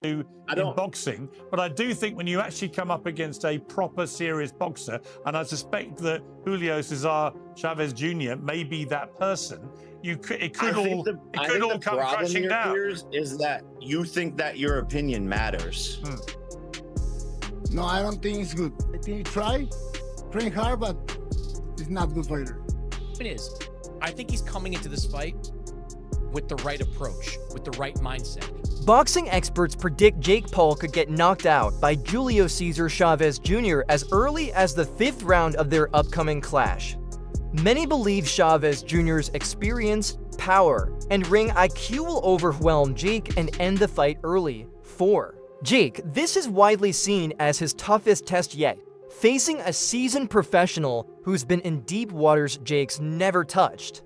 in boxing, but I do think when you actually come up against a proper serious boxer, and I suspect that Julio Cesar Chavez Jr. may be that person, it could all come crashing down. Piers, is that you think that your opinion matters? No, I don't think it's good. I think he train hard, but he's not a good fighter. I think he's coming into this fight with the right approach, with the right mindset. Boxing experts predict Jake Paul could get knocked out by Julio Cesar Chavez Jr. as early as the 5th round of their upcoming clash. Many believe Chavez Jr.'s experience, power, and ring IQ will overwhelm Jake and end the fight early. For Jake, this is widely seen as his toughest test yet, facing a seasoned professional who's been in deep waters Jake's never touched.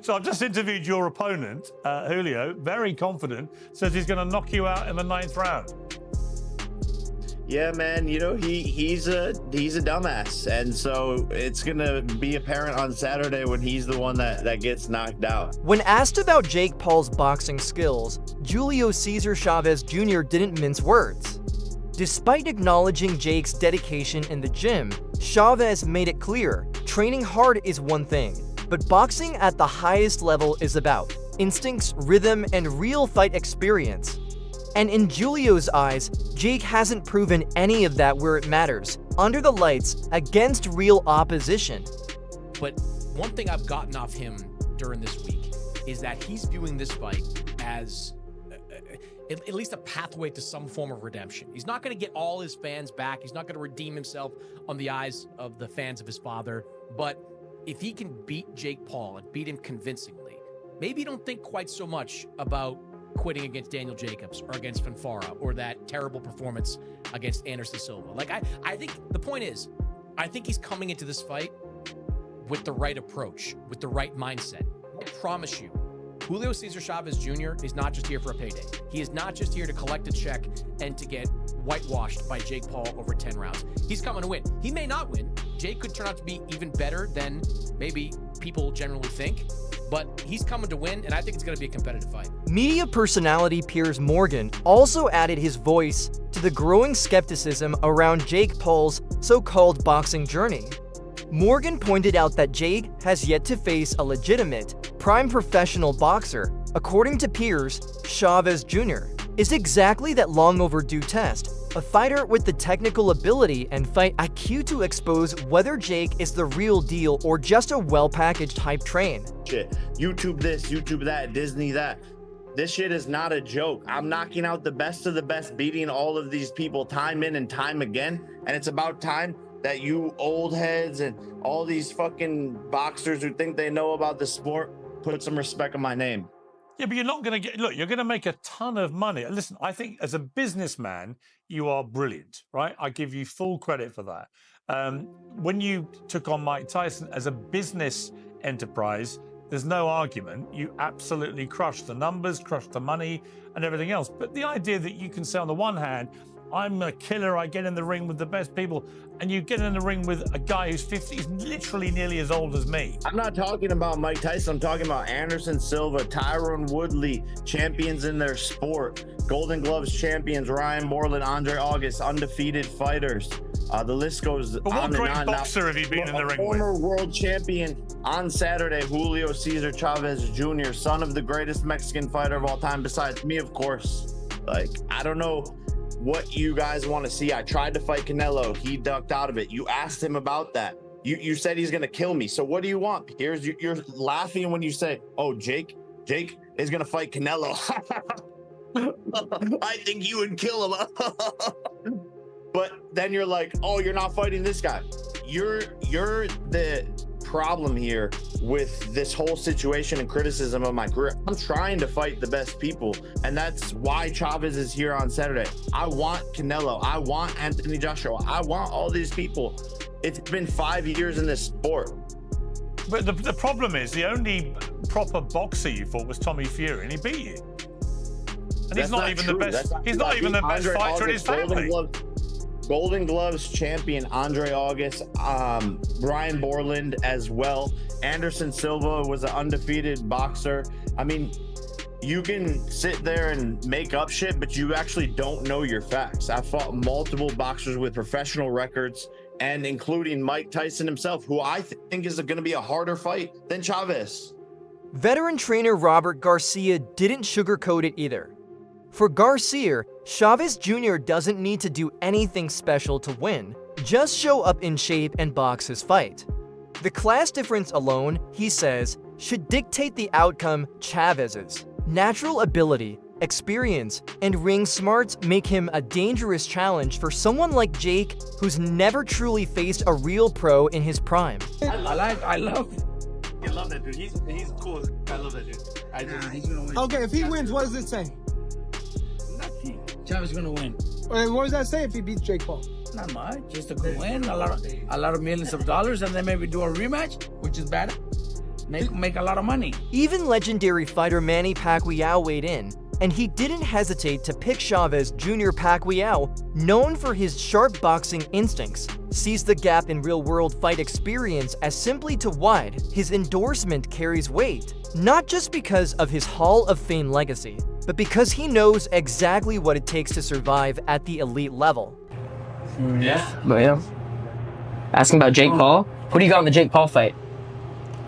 So I've just interviewed your opponent, Julio, very confident, says he's going to knock you out in the 9th round. Yeah, man, you know, he's a dumbass, and so it's going to be apparent on Saturday when he's the one that gets knocked out. When asked about Jake Paul's boxing skills, Julio Cesar Chavez Jr. didn't mince words. Despite acknowledging Jake's dedication in the gym, Chavez made it clear training hard is one thing, but boxing at the highest level is about instincts, rhythm, and real fight experience. And in Julio's eyes, Jake hasn't proven any of that where it matters, under the lights, against real opposition. But one thing I've gotten off him during this week is that he's viewing this fight as at least a pathway to some form of redemption. He's not going to get all his fans back. He's not going to redeem himself on the eyes of the fans of his father. But if he can beat Jake Paul and beat him convincingly, maybe don't think quite so much about quitting against Daniel Jacobs or against Fanfara or that terrible performance against Anderson Silva. Like, I think the point is, I think he's coming into this fight with the right approach, with the right mindset. I promise you, Julio Cesar Chavez Jr. is not just here for a payday. He is not just here to collect a check and to get whitewashed by Jake Paul over 10 rounds. He's coming to win. He may not win. Jake could turn out to be even better than maybe people generally think, but he's coming to win, and I think it's going to be a competitive fight. Media personality Piers Morgan also added his voice to the growing skepticism around Jake Paul's so-called boxing journey. Morgan pointed out that Jake has yet to face a legitimate, prime professional boxer. According to Piers, Chavez Jr. is exactly that long overdue test, a fighter with the technical ability and fight IQ to expose whether Jake is the real deal or just a well-packaged hype train. Shit, YouTube this, YouTube that, Disney that. This shit is not a joke. I'm knocking out the best of the best, beating all of these people time in and time again, and it's about time that you old heads and all these fucking boxers who think they know about the sport put some respect on my name. Yeah, but you're not going to get, look, you're going to make a ton of money. Listen, I think as a businessman, you are brilliant, right? I give you full credit for that. When you took on Mike Tyson as a business enterprise, there's no argument. You absolutely crushed the numbers, crushed the money and everything else. But the idea that you can say on the one hand, I'm a killer, I get in the ring with the best people, and you get in the ring with a guy who's 50, he's literally nearly as old as me. I'm not talking about Mike Tyson, I'm talking about Anderson Silva, Tyron Woodley, champions in their sport, Golden Gloves champions, Ryan Borland, Andre August, undefeated fighters. The list goes but what on great and on. boxer have you been in the ring with? Former world champion on Saturday, Julio Cesar Chavez Jr., son of the greatest Mexican fighter of all time, besides me, of course. Like, I don't know what you guys want to see. I tried to fight Canelo. He ducked out of it. You asked him about that. You said he's going to kill me. So what do you want? You're laughing when you say, oh, Jake is going to fight Canelo. I think you would kill him. But then you're like, oh, you're not fighting this guy. You're the problem here with this whole situation and criticism of my career. I'm trying to fight the best people, and that's why Chavez is here on Saturday. I want Canelo. I want Anthony Joshua. I want all these people. It's been 5 years in this sport. But the problem is the only proper boxer you fought was Tommy Fury, and he beat you. And he's not even the best. He's not even the best fighter in his family. Golden Gloves champion Andre August, Ryan Borland as well. Anderson Silva was an undefeated boxer. I mean, you can sit there and make up shit, but you actually don't know your facts. I fought multiple boxers with professional records, and including Mike Tyson himself, who I think is going to be a harder fight than Chavez. Veteran trainer Robert Garcia didn't sugarcoat it either. For Garcia, Chavez Jr. doesn't need to do anything special to win, just show up in shape and box his fight. The class difference alone, he says, should dictate the outcome. Chavez's natural ability, experience, and ring smarts make him a dangerous challenge for someone like Jake, who's never truly faced a real pro in his prime. I love that dude. He's cool. I love that dude. He's gonna win. Okay, if he wins, what does it say? Nothing. Chavez is gonna win. And what does that say if he beats Jake Paul? Not much. Just a good win. A lot of millions of dollars, and then maybe do a rematch, which is bad. Make a lot of money. Even legendary fighter Manny Pacquiao weighed in, and he didn't hesitate to pick Chavez Jr. Pacquiao, known for his sharp boxing instincts, sees the gap in real-world fight experience as simply too wide. His endorsement carries weight, not just because of his Hall of Fame legacy, but because he knows exactly what it takes to survive at the elite level. Yeah. But yeah. Asking about Jake Paul. Who do you got in the Jake Paul fight?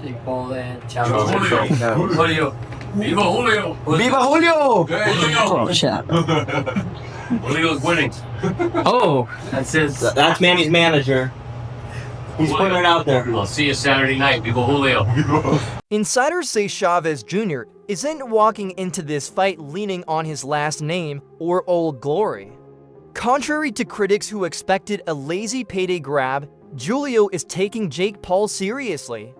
Jake Paul and Chavez. Julio. Viva Julio. Viva Julio! Julio. Chat. Julio's winning. Oh, That's Manny's manager. He's putting it out there. I'll see you Saturday night. Viva Julio. Insiders say Chavez Jr. isn't walking into this fight leaning on his last name or old glory. Contrary to critics who expected a lazy payday grab, Julio is taking Jake Paul seriously.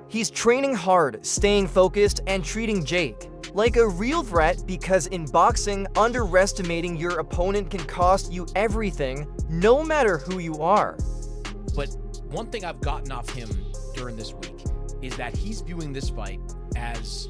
He's training hard, staying focused, and treating Jake like a real threat, because in boxing, underestimating your opponent can cost you everything, no matter who you are. But one thing I've gotten off him during this week is that he's viewing this fight as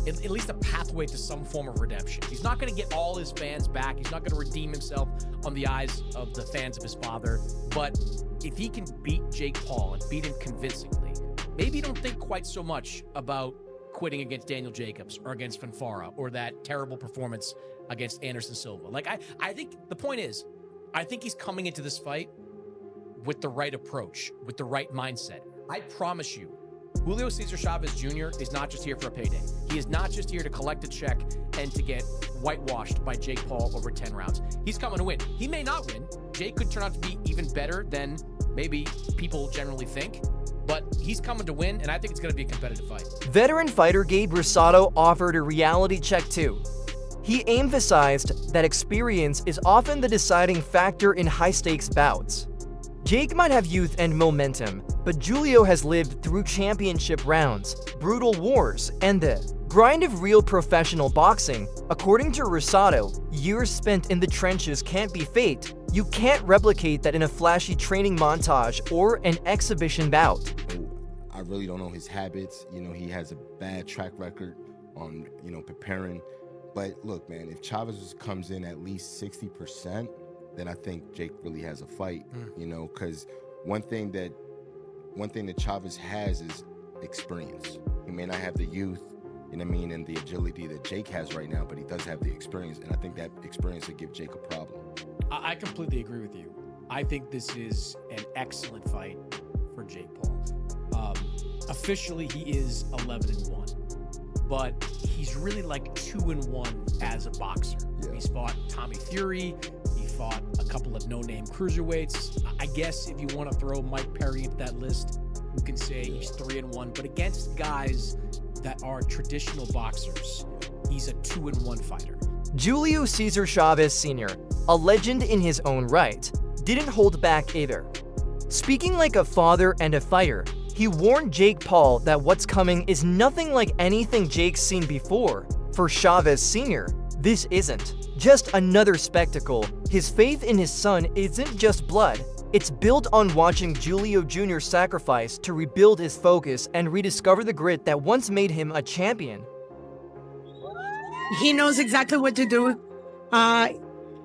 at least a pathway to some form of redemption. He's not going to get all his fans back. He's not going to redeem himself on the eyes of the fans of his father. But if he can beat Jake Paul and beat him convincingly, maybe don't think quite so much about quitting against Daniel Jacobs or against Fanfara or that terrible performance against Anderson Silva. Like, I think the point is, I think he's coming into this fight with the right approach, with the right mindset. I promise you, Julio Cesar Chavez Jr. is not just here for a payday. He is not just here to collect a check and to get whitewashed by Jake Paul over 10 rounds. He's coming to win. He may not win. Jake could turn out to be even better than maybe people generally think, but he's coming to win, and I think it's going to be a competitive fight. Veteran fighter Gabe Rosado offered a reality check too. He emphasized that experience is often the deciding factor in high-stakes bouts. Jake might have youth and momentum, but Julio has lived through championship rounds, brutal wars, and the grind of real professional boxing. According to Rosado, years spent in the trenches can't be faked. You can't replicate that in a flashy training montage or an exhibition bout. I really don't know his habits. You know, he has a bad track record on, preparing. But look, man, if Chavez comes in at least 60%, then I think Jake really has a fight, because one thing that Chavez has is experience. He may not have the youth, and the agility that Jake has right now, but he does have the experience, and I think that experience would give Jake a problem. I completely agree with you. I think this is an excellent fight for Jake Paul. Officially, he is 11-1, but he's really like 2-1 as a boxer. Yeah. He's fought Tommy Fury. He fought a couple of no-name cruiserweights. I guess if you want to throw Mike Perry into that list, you can say he's 3-1. But against guys that are traditional boxers, he's a 2-1 fighter. Julio Cesar Chavez Sr., a legend in his own right, didn't hold back either. Speaking like a father and a fighter, he warned Jake Paul that what's coming is nothing like anything Jake's seen before. For Chavez Sr., this isn't just another spectacle. His faith in his son isn't just blood. It's built on watching Julio Jr. sacrifice to rebuild his focus and rediscover the grit that once made him a champion. He knows exactly what to do.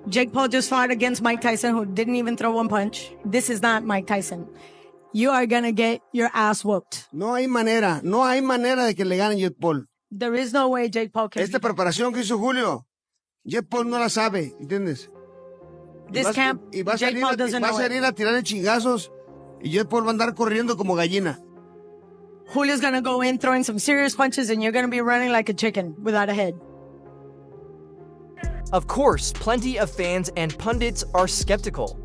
Jake Paul just fought against Mike Tyson, who didn't even throw one punch. This is not Mike Tyson. You are gonna get your ass whooped. No hay manera de que le gane Jake Paul. There is no way Jake Paul can. Esta preparación que hizo Julio, Jake Paul no la sabe, ¿entiendes? This camp, Jake Paul doesn't know va a it. salir a tirarle chingazos y Jake Paul va a andar corriendo como gallina. Julio's gonna go in throwing some serious punches, and you're gonna be running like a chicken without a head. Of course, plenty of fans and pundits are skeptical.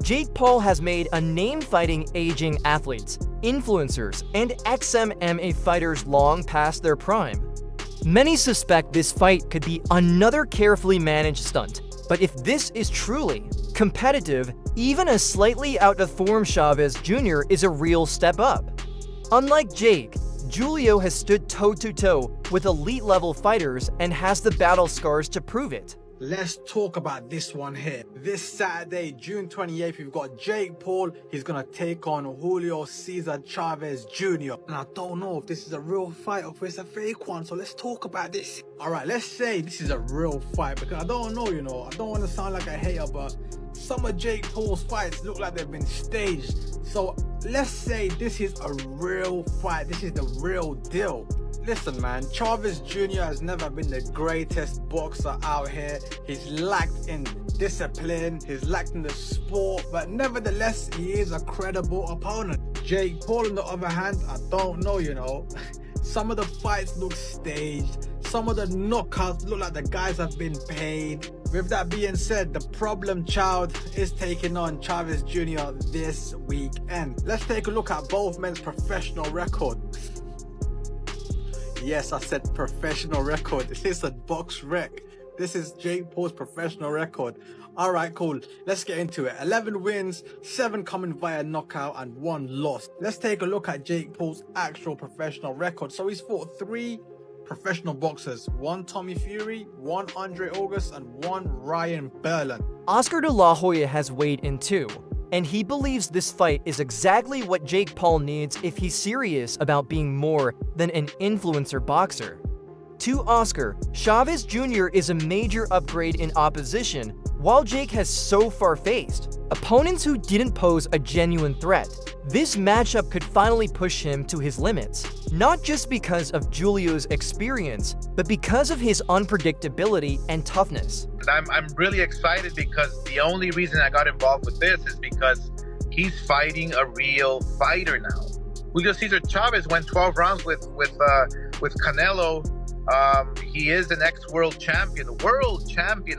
Jake Paul has made a name fighting aging athletes, influencers, and ex-MMA fighters long past their prime. Many suspect this fight could be another carefully managed stunt, but if this is truly competitive, even a slightly out-of-form Chavez Jr. is a real step up. Unlike Jake, Julio has stood toe-to-toe with elite-level fighters and has the battle scars to prove it. Let's talk about this one here. This Saturday, June 28th, we've got Jake Paul. He's gonna take on Julio Cesar Chavez Jr. And I don't know if this is a real fight or if it's a fake one, so let's talk about this. All right, let's say this is a real fight, because I don't know, I don't want to sound like a hater, but some of Jake Paul's fights look like they've been staged. So let's say this is a real fight. This is the real deal. Listen, man, Chavez Jr. has never been the greatest boxer out here. He's lacked in discipline, he's lacked in the sport, but nevertheless, he is a credible opponent. Jake Paul, on the other hand, I don't know, Some of the fights look staged. Some of the knockouts look like the guys have been paid. With that being said, the problem child is taking on Chavez Jr. this weekend. Let's take a look at both men's professional record. Yes, I said professional record. This is a box rec. This is Jake Paul's professional record. All right, cool. Let's get into it. 11 wins, 7 coming via knockout, and 1 loss. Let's take a look at Jake Paul's actual professional record. So he's fought 3 professional boxers. 1 Tommy Fury, 1 Andre August, and 1 Ryan Berlin. Oscar de la Hoya has weighed in too, and he believes this fight is exactly what Jake Paul needs if he's serious about being more than an influencer boxer. To Oscar, Chavez Jr. is a major upgrade in opposition, while Jake has so far faced opponents who didn't pose a genuine threat. This matchup could finally push him to his limits, not just because of Julio's experience, but because of his unpredictability and toughness. I'm really excited because the only reason I got involved with this is because he's fighting a real fighter now. Julio Cesar Chavez went 12 rounds with Canelo. He is an ex-world champion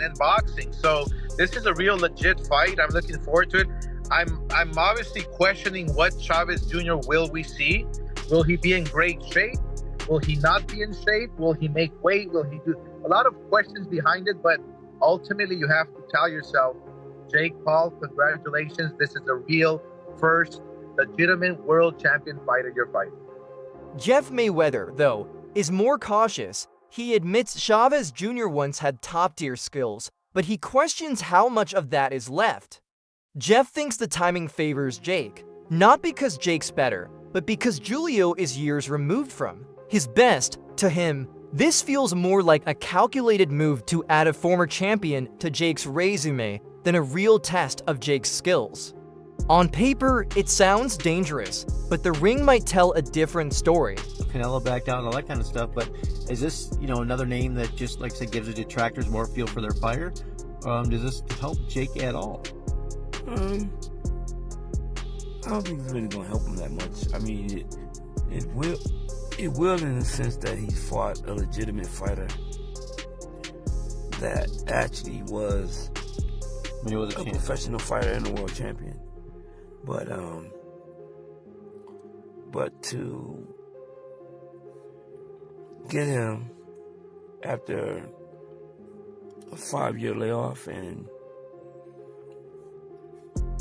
in boxing. So this is a real legit fight. I'm looking forward to it. I'm obviously questioning what Chavez Jr. will we see. Will he be in great shape? Will he not be in shape? Will he make weight? Will he do a lot of questions behind it? But ultimately, you have to tell yourself, Jake Paul, congratulations. This is a real first legitimate world champion fighter you're fighting. Jeff Mayweather, though, is more cautious. He admits Chavez Jr. once had top-tier skills, but he questions how much of that is left. Jeff thinks the timing favors Jake, not because Jake's better, but because Julio is years removed from his best. To him, this feels more like a calculated move to add a former champion to Jake's resume than a real test of Jake's skills. On paper, it sounds dangerous, but the ring might tell a different story. Canelo back down and all that kind of stuff, but is this, another name that just, like I said, gives the detractors more feel for their fighter? Does this help Jake at all? I don't think it's really gonna help him that much. I mean, it will in the sense that he fought a legitimate fighter that actually was a professional fighter and a world champion. But to get him after a 5-year layoff and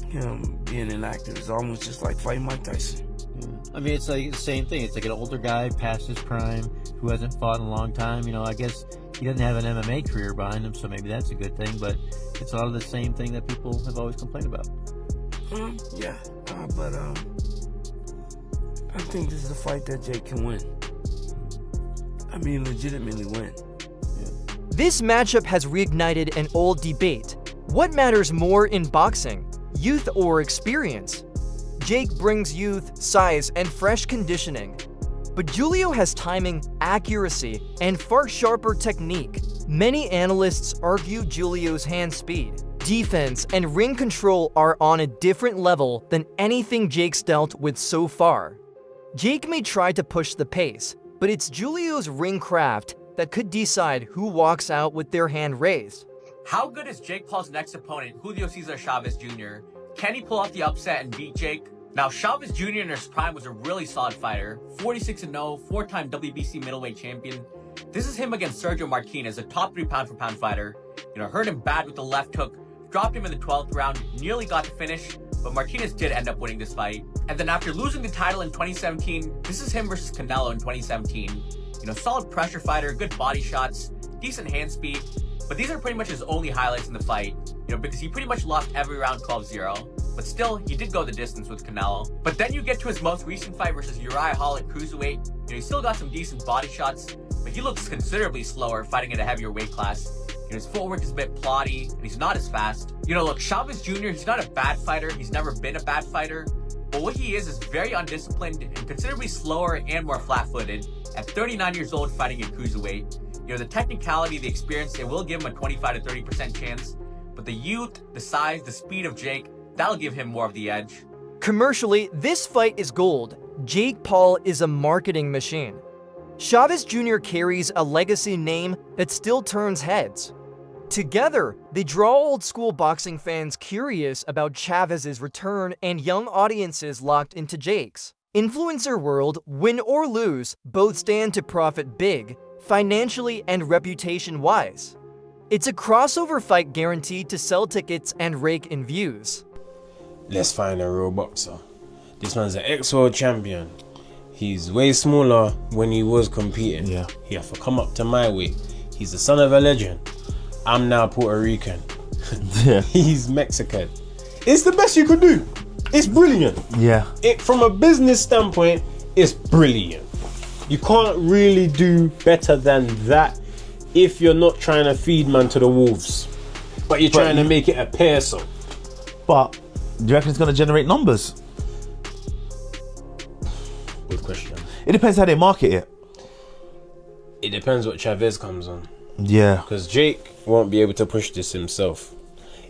him being an actor is almost just like fighting Mike Tyson. Yeah. I mean, it's like the same thing. It's like an older guy past his prime who hasn't fought in a long time. I guess he doesn't have an MMA career behind him, so maybe that's a good thing, but it's all the same thing that people have always complained about. Yeah, but I think this is a fight that Jake can win. I mean, legitimately win. Yeah. This matchup has reignited an old debate. What matters more in boxing? Youth or experience? Jake brings youth, size, and fresh conditioning. But Julio has timing, accuracy, and far sharper technique. Many analysts argue Julio's hand speed, defense, and ring control are on a different level than anything Jake's dealt with so far. Jake may try to push the pace, but it's Julio's ring craft that could decide who walks out with their hand raised. How good is Jake Paul's next opponent, Julio Cesar Chavez Jr.? Can he pull off the upset and beat Jake? Now, Chavez Jr. in his prime was a really solid fighter, 46-0, four-time WBC middleweight champion. This is him against Sergio Martinez, a top 3 pound-for-pound fighter. Hurt him bad with the left hook, dropped him in the 12th round, nearly got the finish, but Martinez did end up winning this fight. And then after losing the title in 2017, this is him versus Canelo in 2017. Solid pressure fighter, good body shots, decent hand speed, but these are pretty much his only highlights in the fight, because he pretty much lost every round 12-0. But still, he did go the distance with Canelo. But then you get to his most recent fight versus Uriah Hall at cruiserweight. He still got some decent body shots, but he looks considerably slower fighting at a heavier weight class. His footwork is a bit plotty, and he's not as fast. Look, Chavez Jr., he's not a bad fighter. He's never been a bad fighter. But what he is very undisciplined and considerably slower and more flat-footed. At 39 years old fighting at cruiserweight, the technicality, the experience, they will give him a 25 to 30% chance. But the youth, the size, the speed of Jake, that'll give him more of the edge. Commercially, this fight is gold. Jake Paul is a marketing machine. Chavez Jr. carries a legacy name that still turns heads. Together, they draw old-school boxing fans curious about Chavez's return and young audiences locked into Jake's. Influencer world, win or lose, both stand to profit big, financially and reputation-wise. It's a crossover fight guaranteed to sell tickets and rake in views. Let's find a real boxer. This man's an ex-world champion. He's way smaller when he was competing. Yeah. He had to come up to my weight. He's the son of a legend. I'm now Puerto Rican. Yeah. He's Mexican. It's the best you could do. It's brilliant. Yeah. From a business standpoint, it's brilliant. You can't really do better than that if you're not trying to feed man to the wolves. But you're trying to make it appear so. But do you reckon it's going to generate numbers? Good question. It depends how they market it. It depends what Chavez comes on. Yeah. Because Jake won't be able to push this himself.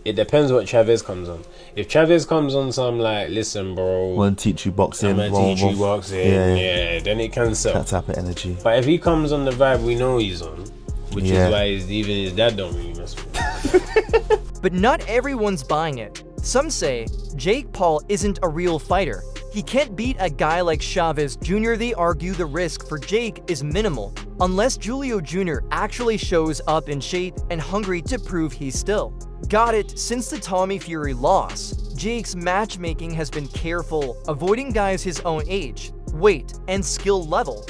It depends what Chavez comes on. If Chavez comes on some like, listen bro, I'm going to teach you boxing. I'm going to teach you boxing. Yeah, then it can sell. That type of energy. But if he comes on the vibe we know he's on, which is why even his dad don't really mess with him. But not everyone's buying it. Some say Jake Paul isn't a real fighter. He can't beat a guy like Chavez Jr. They argue the risk for Jake is minimal, unless Julio Jr. actually shows up in shape and hungry to prove he's still got it. Since the Tommy Fury loss, Jake's matchmaking has been careful, avoiding guys his own age, weight, and skill level.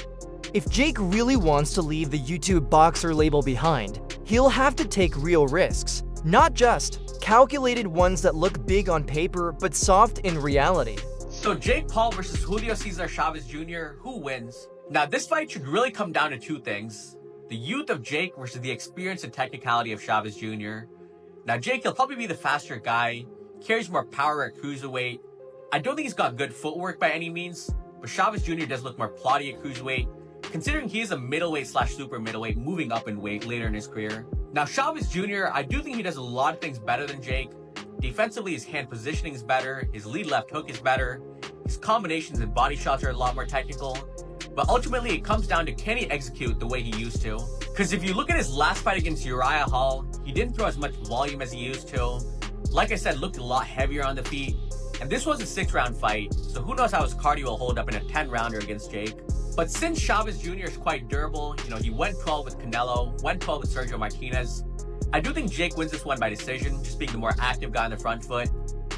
If Jake really wants to leave the YouTube boxer label behind, he'll have to take real risks, not just calculated ones that look big on paper but soft in reality. So Jake Paul versus Julio Cesar Chavez Jr., who wins? Now this fight should really come down to two things. The youth of Jake versus the experience and technicality of Chavez Jr. Now Jake, he'll probably be the faster guy, carries more power at cruiserweight. I don't think he's got good footwork by any means, but Chavez Jr. does look more plotty at cruiserweight, considering he is a middleweight / super middleweight moving up in weight later in his career. Now Chavez Jr., I do think he does a lot of things better than Jake. Defensively, his hand positioning is better, his lead left hook is better, his combinations and body shots are a lot more technical, but ultimately it comes down to can he execute the way he used to. Because if you look at his last fight against Uriah Hall, he didn't throw as much volume as he used to. Like I said, looked a lot heavier on the feet, and this was a 6-round fight, so who knows how his cardio will hold up in a 10-rounder against Jake. But since Chavez Jr. is quite durable, he went 12 with Canelo, went 12 with Sergio Martinez, I do think Jake wins this one by decision, just being the more active guy on the front foot.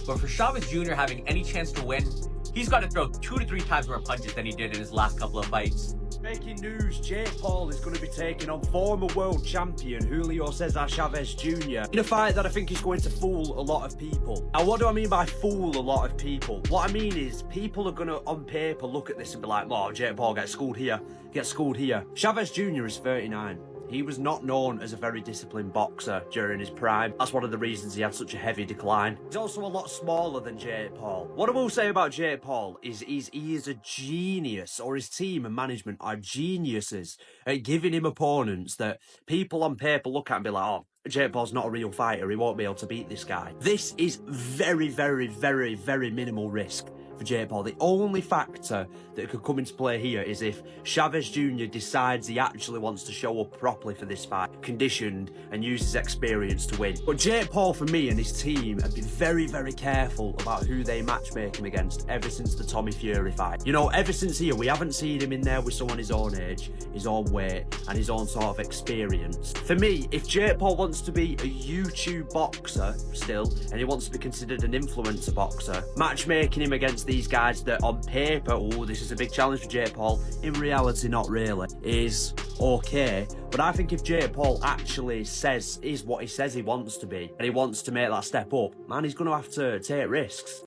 But for Chavez Jr. having any chance to win, he's got to throw 2 to 3 times more punches than he did in his last couple of fights. Breaking news, Jake Paul is going to be taking on former world champion Julio Cesar Chavez Jr. in a fight that I think is going to fool a lot of people. Now, what do I mean by fool a lot of people? What I mean is people are going to, on paper, look at this and be like, oh, Jake Paul gets schooled here, gets schooled here. Chavez Jr. is 39. he was not known as a very disciplined boxer during his prime. That's one of the reasons he had such a heavy decline. He's also a lot smaller than Jake Paul. What I will say about Jake Paul is he is a genius, or his team and management are geniuses at giving him opponents that people on paper look at and be like, oh, Jake Paul's not a real fighter, he won't be able to beat this guy. This is very, very, very, very minimal risk for Jake Paul. The only factor that could come into play here is if Chavez Jr. decides he actually wants to show up properly for this fight, conditioned, and use his experience to win. But Jake Paul, for me and his team, have been very, very careful about who they matchmake him against ever since the Tommy Fury fight. You know, ever since here, we haven't seen him in there with someone his own age, his own weight, and his own sort of experience. For me, if Jake Paul wants to be a YouTube boxer still, and he wants to be considered an influencer boxer, matchmaking him against these guys that on paper, oh, this is a big challenge for Jake Paul, in reality not really, is okay. But I think if Jake Paul actually is what he says he wants to be, and he wants to make that step up, man, he's going to have to take risks.